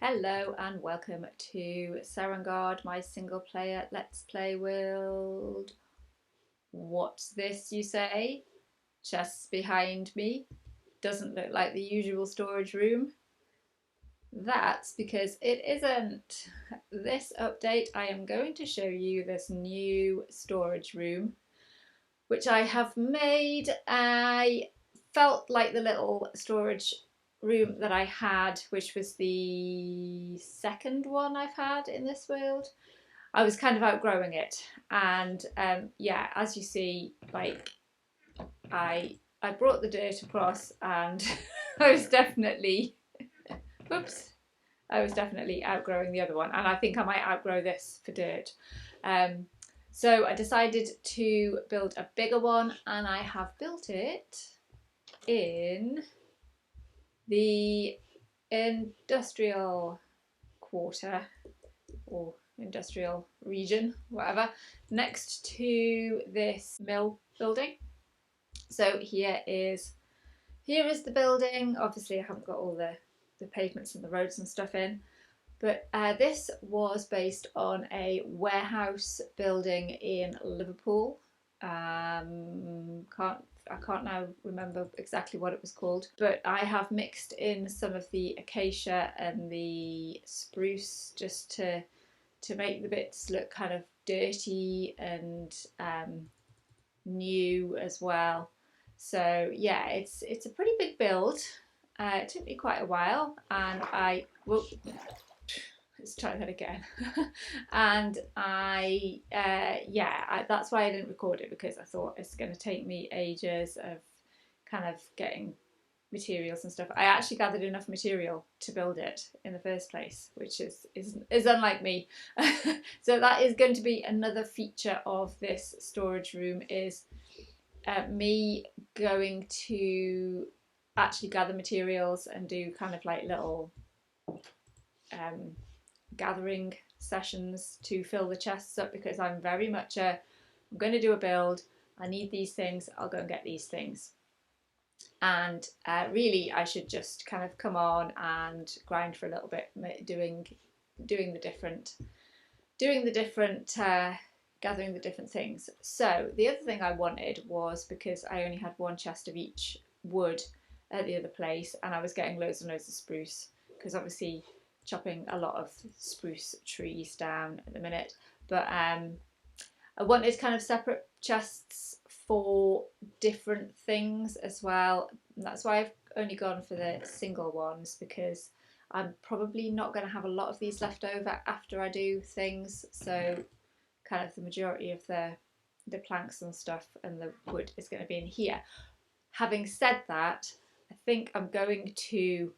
Hello and welcome to Serengard, my single player Let's Play world. What's this, you say? Chests behind me. Doesn't look like the usual storage room. That's because it isn't. This update I am going to show you this new storage room which I have made. I felt like the little storage room that I had, which was the second one I've had in this world, I was kind of outgrowing it. And yeah, as you see, like I brought the dirt across and I was definitely oops, I was definitely outgrowing the other one, and I think I might outgrow this for dirt. So I decided to build a bigger one, and I have built it in the industrial quarter or industrial region, whatever, next to this mill building. So here is the building. Obviously I haven't got all the pavements and the roads and stuff in, but this was based on a warehouse building in Liverpool. I can't now remember exactly what it was called, but I have mixed in some of the acacia and the spruce just to make the bits look kind of dirty and new as well. So yeah, it's a pretty big build. It took me quite a while, and let's try that again. And that's why I didn't record it, because I thought it's going to take me ages of kind of getting materials and stuff. I actually gathered enough material to build it in the first place, which is unlike me. So that is going to be another feature of this storage room, is me going to actually gather materials and do kind of like little gathering sessions to fill the chests up, because I'm very much I'm going to do a build, I need these things, I'll go and get these things. And really I should just kind of come on and grind for a little bit, doing the different gathering the different things. So the other thing I wanted was, because I only had one chest of each wood at the other place, and I was getting loads and loads of spruce, because obviously chopping a lot of spruce trees down at the minute, but I wanted kind of separate chests for different things as well. And that's why I've only gone for the single ones, because I'm probably not going to have a lot of these left over after I do things. So kind of the majority of the planks and stuff and the wood is going to be in here. Having said that, I think I'm going to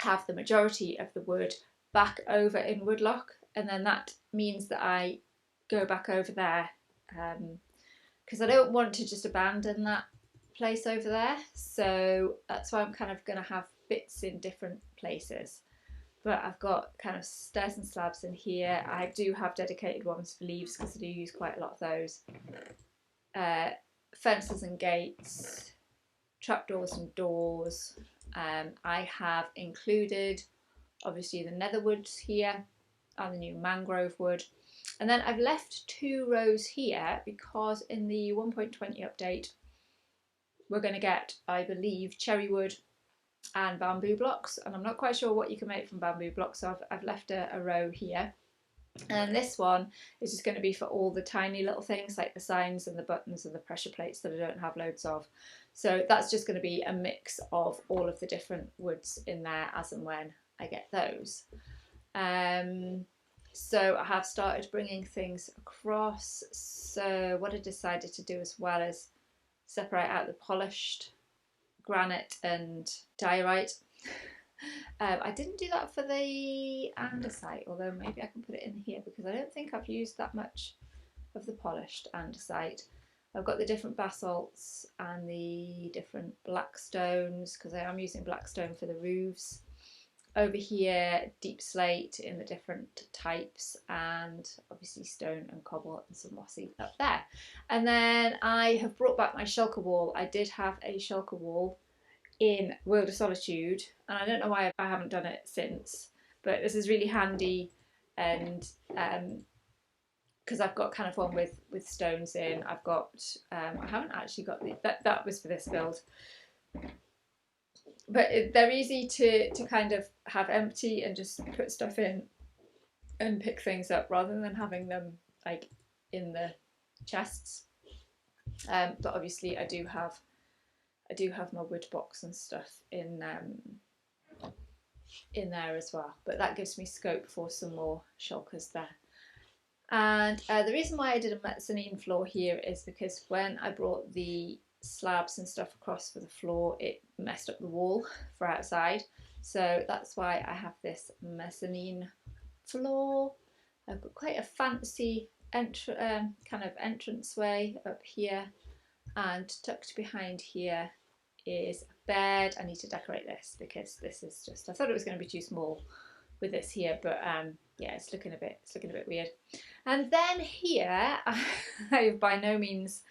have the majority of the wood back over in Woodlock, and then that means that I go back over there, because I don't want to just abandon that place over there. So that's why I'm kind of going to have bits in different places. But I've got kind of stairs and slabs in here. I do have dedicated ones for leaves, because I do use quite a lot of those. Fences and gates, trapdoors and doors. I have included obviously the nether woods here and the new mangrove wood. And then I've left 2 rows here, because in the 1.20 update we're going to get, I believe, cherry wood and bamboo blocks, and I'm not quite sure what you can make from bamboo blocks, so I've left a row here. And this one is just going to be for all the tiny little things like the signs and the buttons and the pressure plates that I don't have loads of. So that's just going to be a mix of all of the different woods in there as and when I get those. So I have started bringing things across. So what I decided to do as well is separate out the polished granite and diorite. I didn't do that for the andesite, although maybe I can put it in here, because I don't think I've used that much of the polished andesite. I've got the different basalts and the different black stones, because I am using black stone for the roofs. Over here, deep slate in the different types, and obviously stone and cobble and some mossy up there. And then I have brought back my shulker wall. I did have a shulker wall in World of Solitude, and I don't know why I haven't done it since. but this is really handy, and because I've got kind of one with stones in. I've got I haven't actually got that was for this build, but they're easy to kind of have empty and just put stuff in and pick things up rather than having them like in the chests. But obviously I do have my wood box and stuff in there as well, but that gives me scope for some more shulkers there. And the reason why I did a mezzanine floor here is because when I brought the slabs and stuff across for the floor, it messed up the wall for outside, so that's why I have this mezzanine floor. I've got quite a fancy kind of entranceway up here, and tucked behind here is a bed. I need to decorate this because this is just, I thought it was going to be too small with this here, but yeah, it's looking a bit weird. And then here I've by no means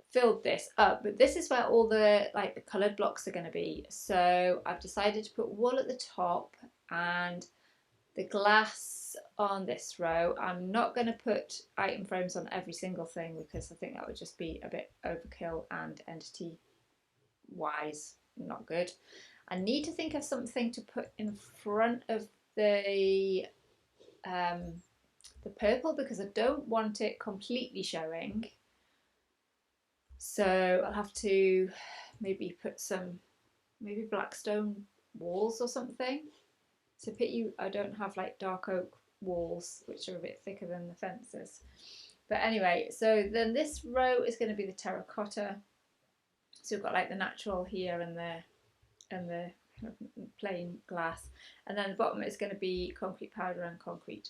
filled this up, but this is where all the the coloured blocks are going to be. So I've decided to put wool at the top and the glass on this row. I'm not going to put item frames on every single thing because I think that would just be a bit overkill and entity wise not good. I need to think of something to put in front of the purple because I don't want it completely showing. So I'll have to maybe put some black stone walls or something. It's a pity I don't have like dark oak walls, which are a bit thicker than the fences. But anyway, so then this row is going to be the terracotta. So we've got like the natural here and the plain glass, and then the bottom is going to be concrete powder and concrete.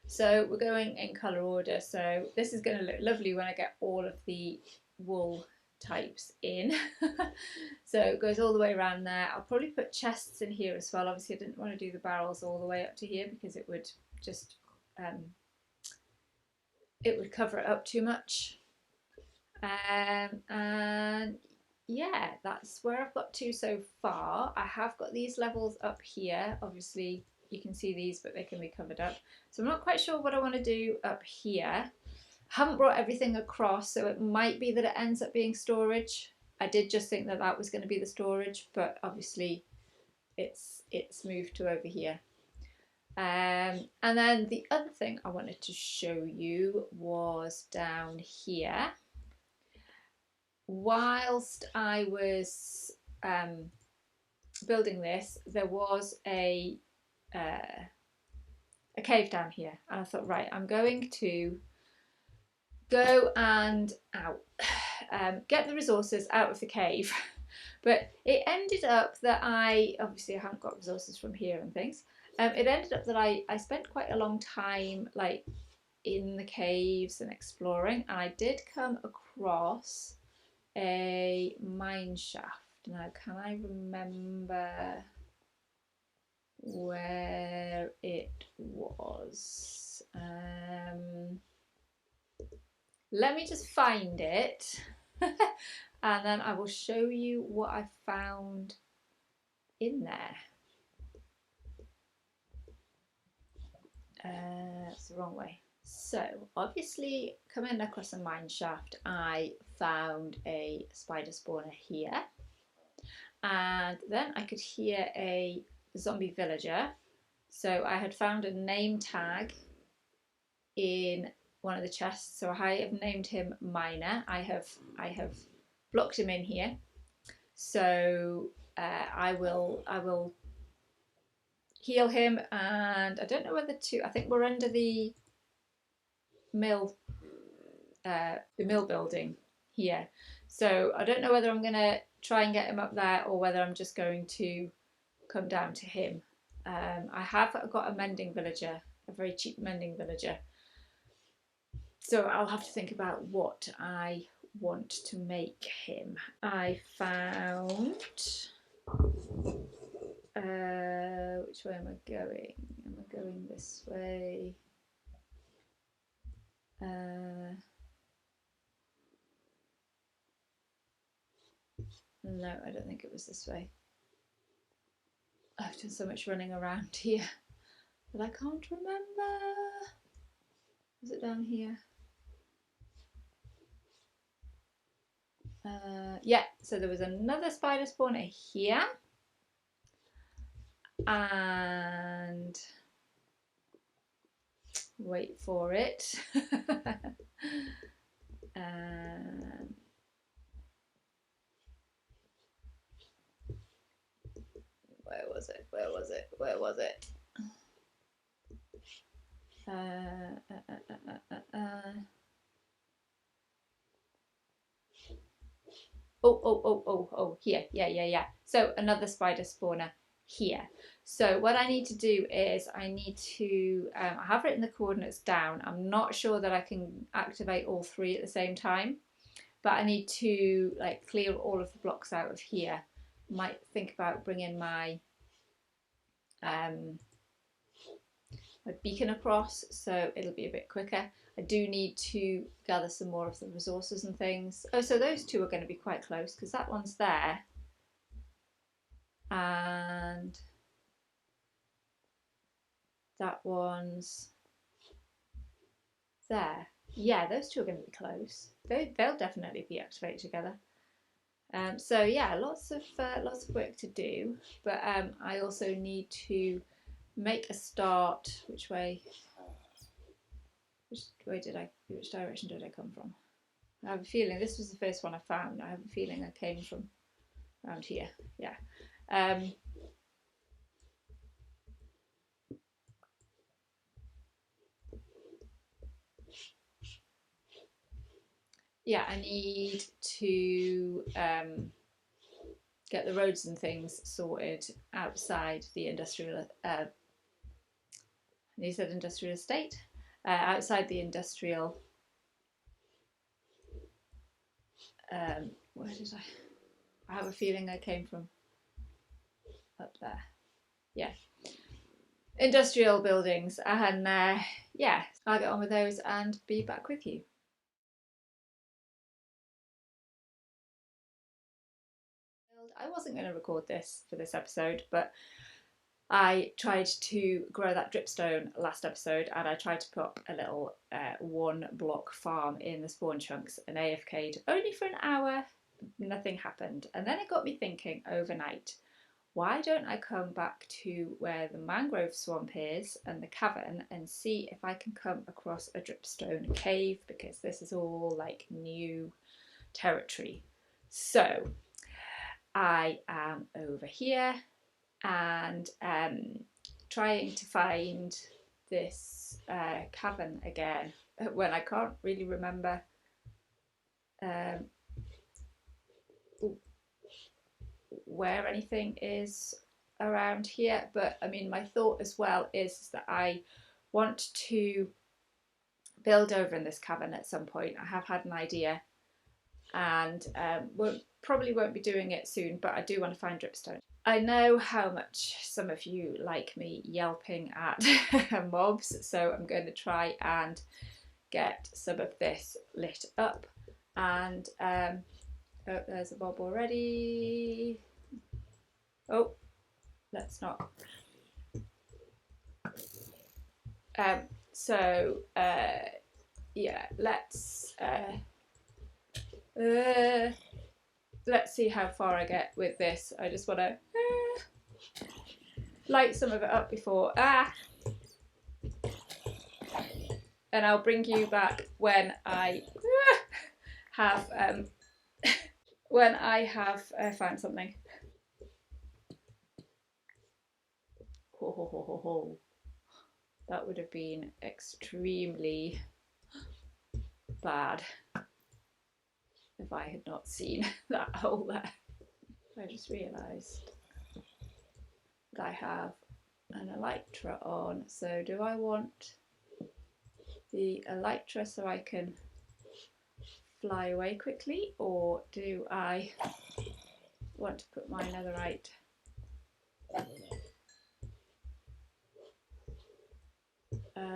So we're going in colour order. So this is going to look lovely when I get all of the wool types in. So it goes all the way around there. I'll probably put chests in here as well. Obviously I didn't want to do the barrels all the way up to here because it would just it would cover it up too much. And yeah, that's where I've got to so far. I have got these levels up here. Obviously you can see these, but they can be covered up. So I'm not quite sure what I want to do up here. Haven't brought everything across, so it might be that it ends up being storage. I did just think that that was going to be the storage, but obviously it's moved to over here. And then the other thing I wanted to show you was down here. Whilst I was building this, there was a cave down here, and I thought, right, I'm going to go and get the resources out of the cave. But it ended up that I haven't got resources from here and things. It ended up that I spent quite a long time like in the caves and exploring, and I did come across a mine shaft. Now, can I remember where it was? Let me just find it and then I will show you what I found in there. That's the wrong way. So obviously coming across a mine shaft, I found a spider spawner here, and then I could hear a zombie villager. So I had found a name tag in one of the chests, so I have named him Miner. I have blocked him in here, so I will heal him, and I don't know whether to. I think we're under the mill building here, so I don't know whether I'm gonna try and get him up there or whether I'm just going to come down to him. I have got a mending villager, a very cheap mending villager, so I'll have to think about what I want to make him. I found which way am I going? Am I going this way? No, I don't think it was this way. I've done so much running around here that I can't remember. Is it down here? Yeah, so there was another spider spawner here. And wait for it. Where was it? Where was it? Where was it? Oh, here. Yeah. So another spider spawner here. So what I need to do is I need to, I have written the coordinates down. I'm not sure that I can activate all three at the same time, but I need to like clear all of the blocks out of here. Might think about bringing my my beacon across, so it'll be a bit quicker. I do need to gather some more of the resources and things. Oh, so those two are going to be quite close because that one's there and that one's there. Yeah, those two are going to be close. They'll definitely be activated together. So yeah, lots of work to do, but I also need to make a start. Which direction did I come from? I have a feeling this was the first one I found. I have a feeling I came from around here. Yeah. Yeah, I need to get the roads and things sorted outside the industrial. You said industrial estate. Outside the industrial. Where did I have a feeling I came from up there. Yeah. Industrial buildings, and yeah, I'll get on with those and be back with you. I wasn't going to record this for this episode, but I tried to grow that dripstone last episode, and I tried to put up a little 1 block farm in the spawn chunks and AFK'd only for an hour. Nothing happened, and then it got me thinking overnight, why don't I come back to where the mangrove swamp is and the cavern and see if I can come across a dripstone cave, because this is all like new territory. So I am over here and trying to find this cavern again when I can't really remember where anything is around here. But I mean, my thought as well is that I want to build over in this cavern at some point. I have had an idea, and probably won't be doing it soon, but I do want to find dripstone. I know how much some of you like me yelping at mobs, so I'm going to try and get some of this lit up. And oh, there's a mob already. Oh, let's not. So yeah, let's see how far I get with this. I just want to light some of it up before and I'll bring you back when I have found something. Ho, ho, ho, ho, ho. That would have been extremely bad if I had not seen that hole there. I just realised that I have an elytra on. So do I want the elytra so I can fly away quickly, or do I want to put my netherite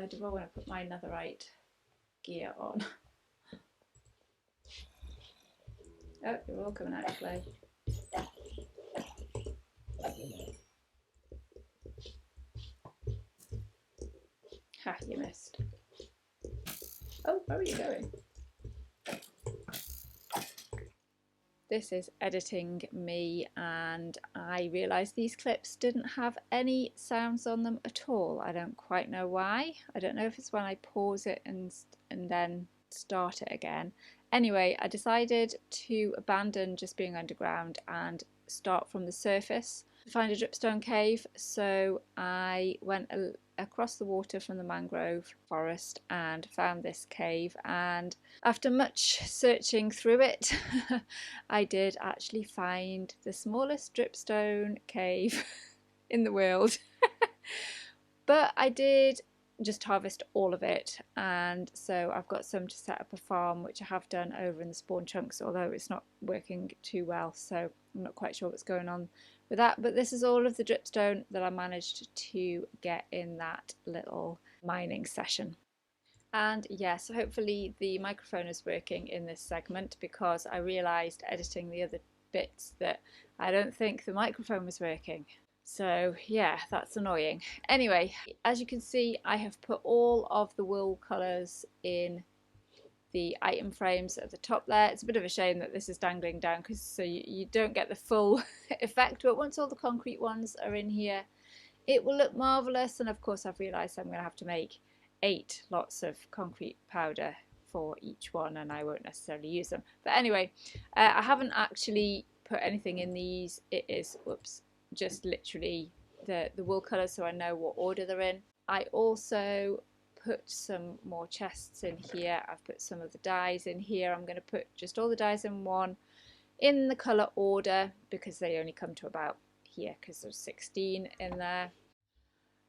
do I want to put my netherite gear on? Oh, you're all coming out to play. Where are you going? This is editing me, and I realised these clips didn't have any sounds on them at all. I don't quite know why. I don't know if it's when I pause it and then start it again. Anyway, I decided to abandon just being underground and start from the surface to find a dripstone cave. So I went across the water from the mangrove forest and found this cave, and after much searching through it I did actually find the smallest dripstone cave in the world. But I did just harvest all of it, and so I've got some to set up a farm, which I have done over in the spawn chunks, although it's not working too well, so I'm not quite sure what's going on with that. But this is all of the dripstone that I managed to get in that little mining session. And yes, hopefully the microphone is working in this segment, because I realised editing the other bits that I don't think the microphone was working. So yeah, that's annoying. Anyway, as you can see, I have put all of the wool colours in the item frames at the top there. It's a bit of a shame that this is dangling down, because so you don't get the full effect, but once all the concrete ones are in here, it will look marvellous. And of course I've realised I'm going to have to make 8 lots of concrete powder for each one, and I won't necessarily use them. But anyway, I haven't actually put anything in these. It is, whoops, just literally the wool colours, so I know what order they're in. I also put some more chests in here. I've put some of the dyes in here. I'm going to put just all the dyes in one in the colour order, because they only come to about here, because there's 16 in there.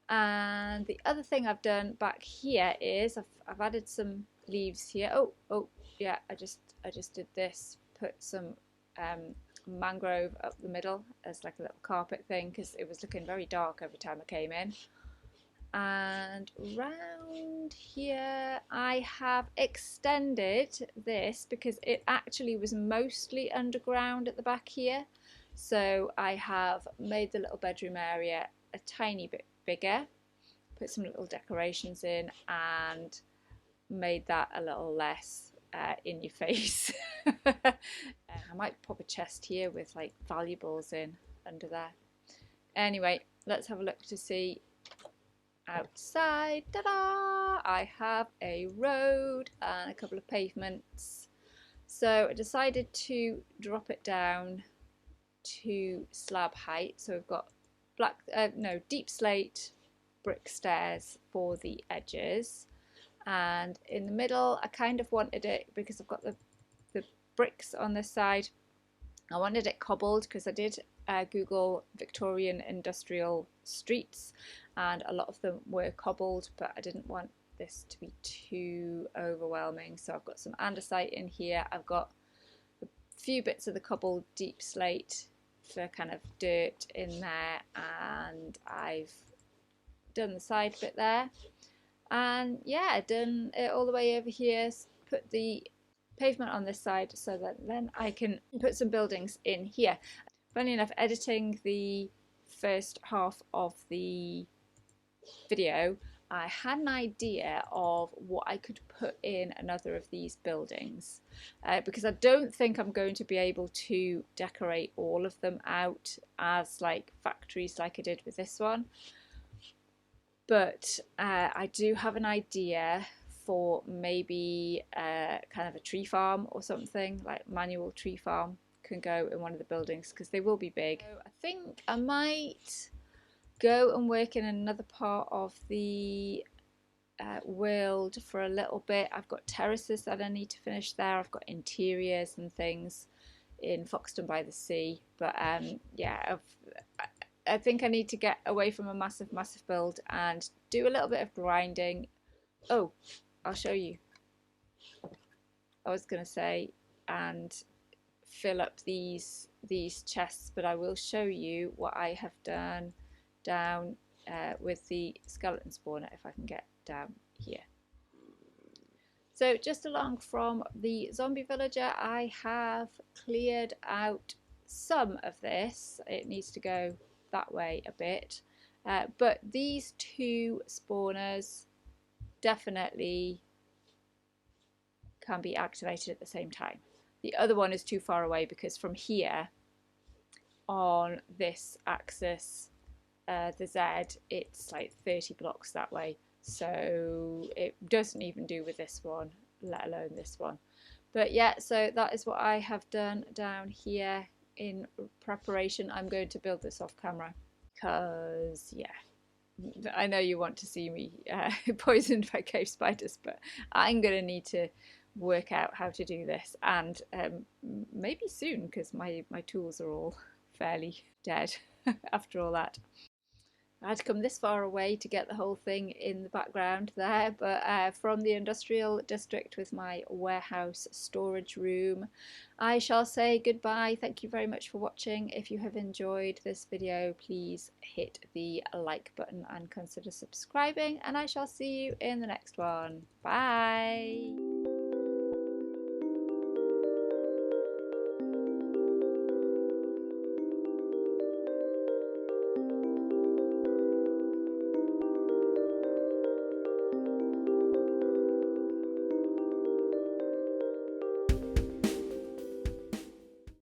And the other thing I've done back here is I've added some leaves here. Oh yeah, I just did this, put some mangrove up the middle as like a little carpet thing, because it was looking very dark every time I came in. And round here I have extended this, because it actually was mostly underground at the back here, so I have made the little bedroom area a tiny bit bigger, put some little decorations in, and made that a little less in your face. I might pop a chest here with like valuables in under there. Anyway, let's have a look to see outside. Ta-da! I have a road and a couple of pavements. So I decided to drop it down to slab height. So we've got deep slate brick stairs for the edges, and in the middle I kind of wanted it, because I've got the bricks on this side, I wanted it cobbled, because I did Google Victorian industrial streets and a lot of them were cobbled, but I didn't want this to be too overwhelming. So I've got some andesite in here, I've got a few bits of the cobbled deep slate for kind of dirt in there, and I've done the side bit there, and yeah, done it all the way over here, put the pavement on this side so that then I can put some buildings in here. Funny enough, editing the first half of the video, I had an idea of what I could put in another of these buildings, because I don't think I'm going to be able to decorate all of them out as like factories like I did with this one. But I do have an idea for maybe kind of a tree farm or something, like manual tree farm can go in one of the buildings, because they will be big. So I think I might go and work in another part of the world for a little bit. I've got terraces that I need to finish there. I've got interiors and things in Foxton by the Sea. But yeah, I think I need to get away from a massive build and do a little bit of grinding. Oh, I'll show you. I was going to say, and fill up these chests, but I will show you what I have done down with the skeleton spawner, if I can get down here. So just along from the zombie villager, I have cleared out some of this. It needs to go that way a bit, but these two spawners definitely can be activated at the same time. The other one is too far away because from here on this axis, the Z, it's like 30 blocks that way. So it doesn't even do with this one, let alone this one. But yeah, so that is what I have done down here in preparation. I'm going to build this off camera because, yeah, I know you want to see me poisoned by cave spiders, but I'm going to need to work out how to do this, and maybe soon, because my tools are all fairly dead after all that. I had to come this far away to get the whole thing in the background there, but from the industrial district with my warehouse storage room, I shall say goodbye. Thank you very much for watching. If you have enjoyed this video, please hit the like button and consider subscribing, and I shall see you in the next one. Bye!